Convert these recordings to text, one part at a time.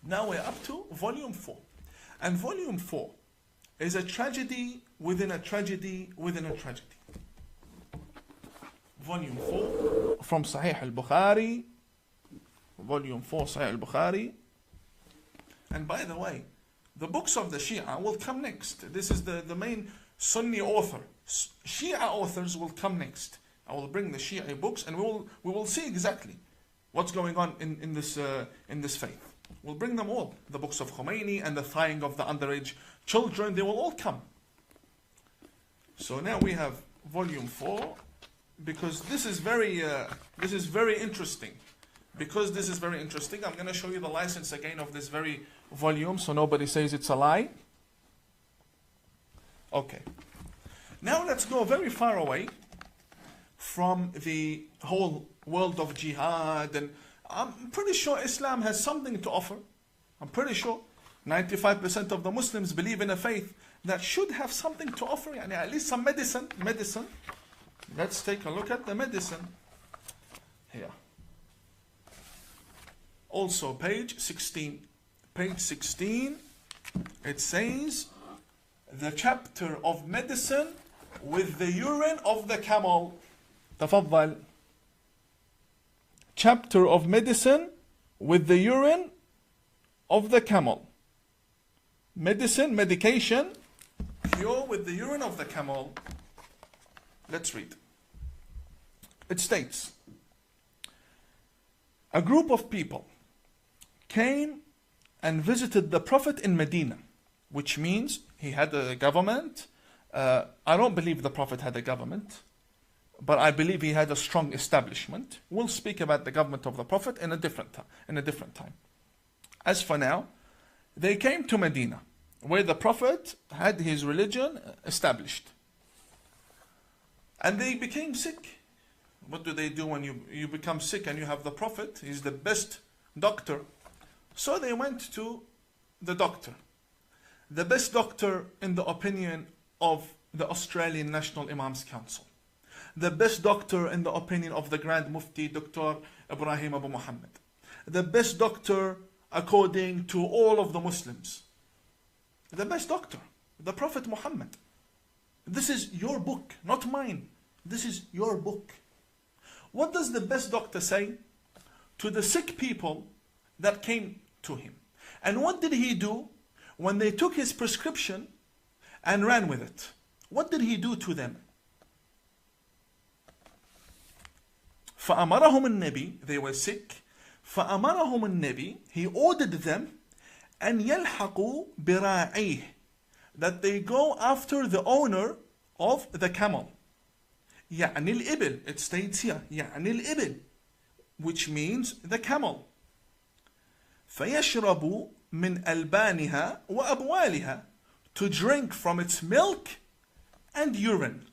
Now we're up to volume 4. And volume 4 is a tragedy within a tragedy within a tragedy. Volume 4 from Sahih Al Bukarih. Volume 4, Sahih Al Bukarih. And by the way, the books of the Shia will come next. This is the main Sunni author. Shia authors will come next. I will bring the Shia books and we will see exactly what's going on in this faith. We'll bring them all. The books of Khomeini and the thawing of the underage children, they will all come. So now we have volume 4, because this is very interesting. Because this is very interesting, I'm going to show you the license again of this very volume so nobody says it's a lie. Okay. Now let's go very far away from the whole world of jihad, and I'm pretty sure Islam has something to offer. I'm pretty sure 95% of the Muslims believe in a faith that should have something to offer, yani at least some medicine. Let's take a look at the medicine here. Also page 16. Page 16, it says the chapter of medicine with the urine of the camel. تفضل. Chapter of medicine with the urine of the camel. Medicine, medication, cure with the urine of the camel. Let's read. It states, a group of people came and visited the Prophet in Medina, which means he had a government. I don't believe the Prophet had a government, but I believe he had a strong establishment. We'll speak about the government of the Prophet in a different time. As for now, they came to Medina, where the Prophet had his religion established. And they became sick. What do they do when you become sick and you have the Prophet? He's the best doctor. So they went to the doctor. The best doctor in the opinion of the Australian National Imams Council. The best doctor in the opinion of the Grand Mufti, Dr. Ibrahim Abu Muhammad. The best doctor according to all of the Muslims. The best doctor, the Prophet Muhammad. This is your book, not mine. This is your book. What does the best doctor say to the sick people that came to him? And what did he do when they took his prescription and ran with it? What did he do to them? فأمرهم النبي, they were sick. فأمرهم النبي, he ordered them أن يلحقوا براعيه, that they go after the owner of the camel. يعني الإبل, it states here, يعني الإبل, which means the camel. فيشربوا من ألبانها وأبوالها, to drink from its milk and urine.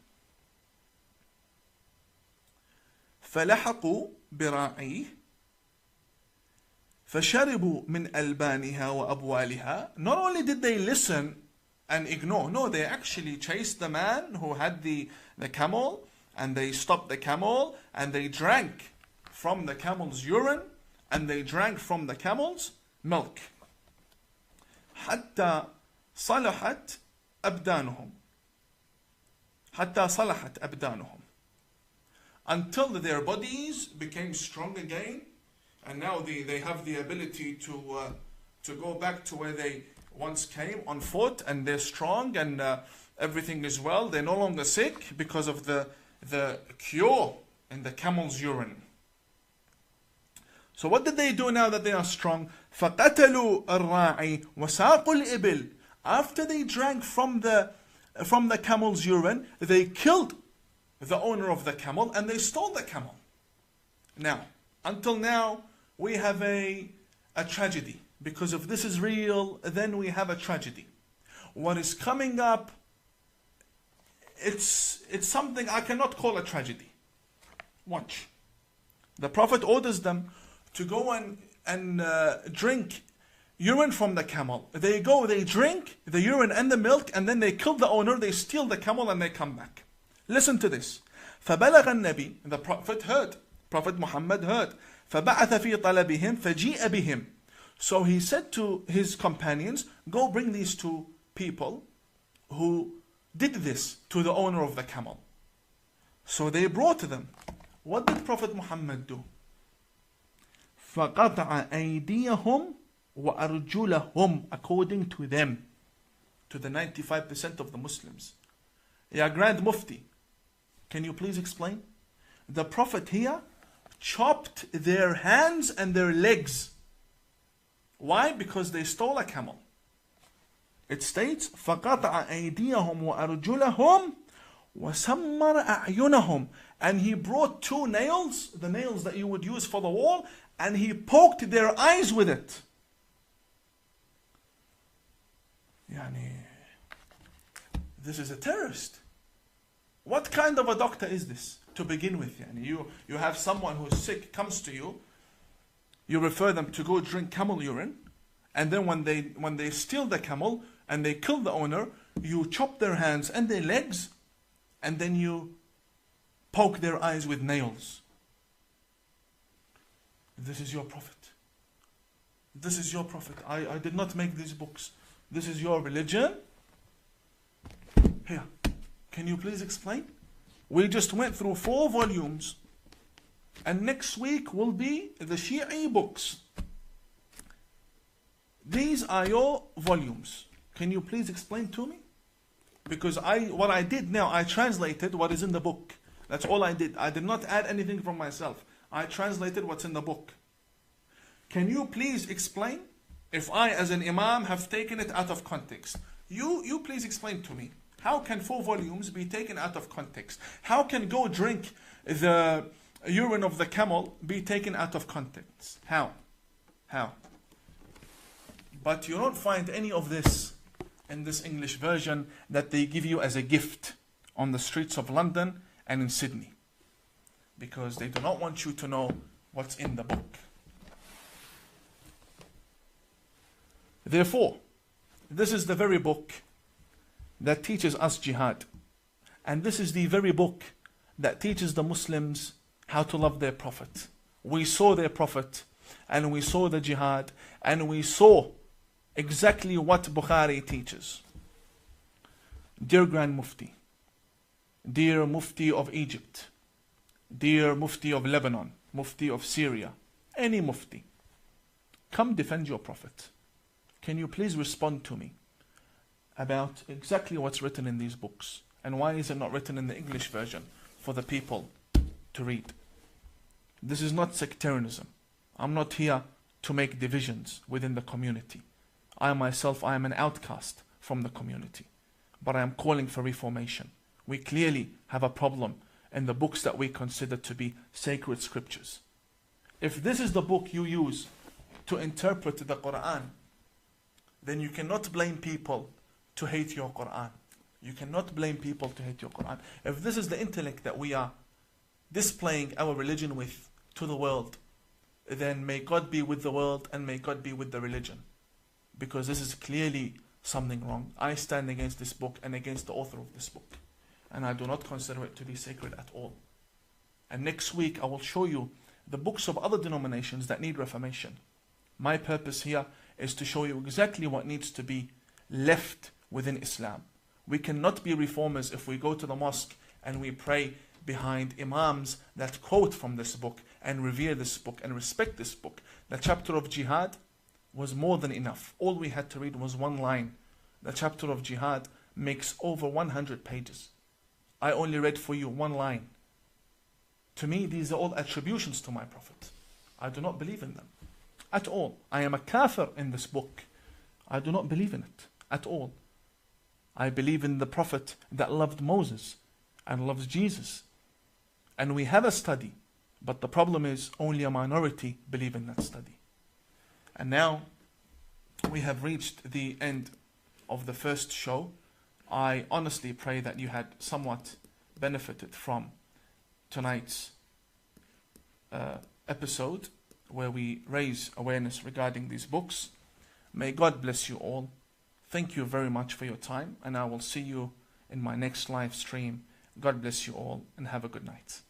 فلحقوا براعيه فشربوا من ألبانها وأبوالها. Not only did they listen and ignore, no, they actually chased the man who had the camel, and they stopped the camel, and they drank from the camel's urine, and they drank from the camel's milk. حتى صلحت أبدانهم. حتى صلحت أبدانهم. Until their bodies became strong again, and now they have the ability to go back to where they once came on foot, and they're strong, and everything is well. They're no longer sick because of the cure in the camel's urine. So what did they do now that they are strong? فَقَتَلُوا الرَّاعِي وَسَاقُوا الْإِبِلِ. After they drank from the camel's urine, they killed the owner of the camel and they stole the camel. Now, until now, we have a tragedy. Because if this is real, then we have a tragedy. What is coming up, it's something I cannot call a tragedy. Watch. The Prophet orders them to go and drink urine from the camel. They go, they drink the urine and the milk, and then they kill the owner, they steal the camel, and they come back. Listen to this. فَبَلَغَ النَّبِي, the Prophet heard. Prophet Muhammad heard. فَبَعَثَ فِي طَلَبِهِمْ فَجِيءَ بِهِمْ. So he said to his companions, go bring these two people who did this to the owner of the camel. So they brought them. What did Prophet Muhammad do? فَقَطَعَ أَيْدِيَهُمْ وَأَرْجُلَهُمْ, according to them, to the 95% of the Muslims. Ya Grand Mufti, can you please explain? The Prophet here chopped their hands and their legs. Why? Because they stole a camel. It states, فَقَطَعَ أَيْدِيَهُمْ وَأَرْجُلَهُمْ وَسَمَّرَ أَعْيُنَهُمْ. And he brought two nails, the nails that you would use for the wall, and he poked their eyes with it. This is a terrorist. What kind of a doctor is this to begin with? You have someone who's sick, comes to you, you refer them to go drink camel urine, and then when they steal the camel and they kill the owner, you chop their hands and their legs, and then you poke their eyes with nails. This is your prophet. This is your prophet. I did not make these books. This is your religion. Here, can you please explain? We just went through 4 volumes, and next week will be the Shi'i books. These are your volumes. Can you please explain to me? Because what I did now, I translated what is in the book. That's all I did. I did not add anything from myself. I translated what's in the book. Can you please explain if I, as an imam, have taken it out of context? You please explain to me. How can 4 volumes be taken out of context? How can go drink the urine of the camel be taken out of context? How? But you don't find any of this in this English version that they give you as a gift on the streets of London and in Sydney. Because they do not want you to know what's in the book. Therefore, this is the very book that teaches us jihad. And this is the very book that teaches the Muslims how to love their Prophet. We saw their Prophet, and we saw the jihad, and we saw exactly what Bukhari teaches. Dear Grand Mufti, dear Mufti of Egypt, dear Mufti of Lebanon, Mufti of Syria, any Mufti, come defend your Prophet. Can you please respond to me about exactly what's written in these books, and why is it not written in the English version for the people to read? This is not sectarianism. I'm not here to make divisions within the community. I myself, I am an outcast from the community, but I am calling for reformation. We clearly have a problem in the books that we consider to be sacred scriptures. If this is the book you use to interpret the Quran, then you cannot blame people to hate your Quran. You cannot blame people to hate your Quran. If this is the intellect that we are displaying our religion with to the world, then may God be with the world and may God be with the religion. Because this is clearly something wrong. I stand against this book and against the author of this book. And I do not consider it to be sacred at all. And next week I will show you the books of other denominations that need reformation. My purpose here is to show you exactly what needs to be left within Islam. We cannot be reformers if we go to the mosque and we pray behind imams that quote from this book and revere this book and respect this book. The chapter of jihad was more than enough. All we had to read was 1 line. The chapter of jihad makes over 100 pages. I only read for you 1 line. To me, these are all attributions to my Prophet. I do not believe in them at all. I am a kafir in this book. I do not believe in it at all. I believe in the Prophet that loved Moses and loves Jesus. And we have a study, but the problem is only a minority believe in that study. And now we have reached the end of the first show. I honestly pray that you had somewhat benefited from tonight's episode where we raise awareness regarding these books. May God bless you all. Thank you very much for your time, and I will see you in my next live stream. God bless you all and have a good night.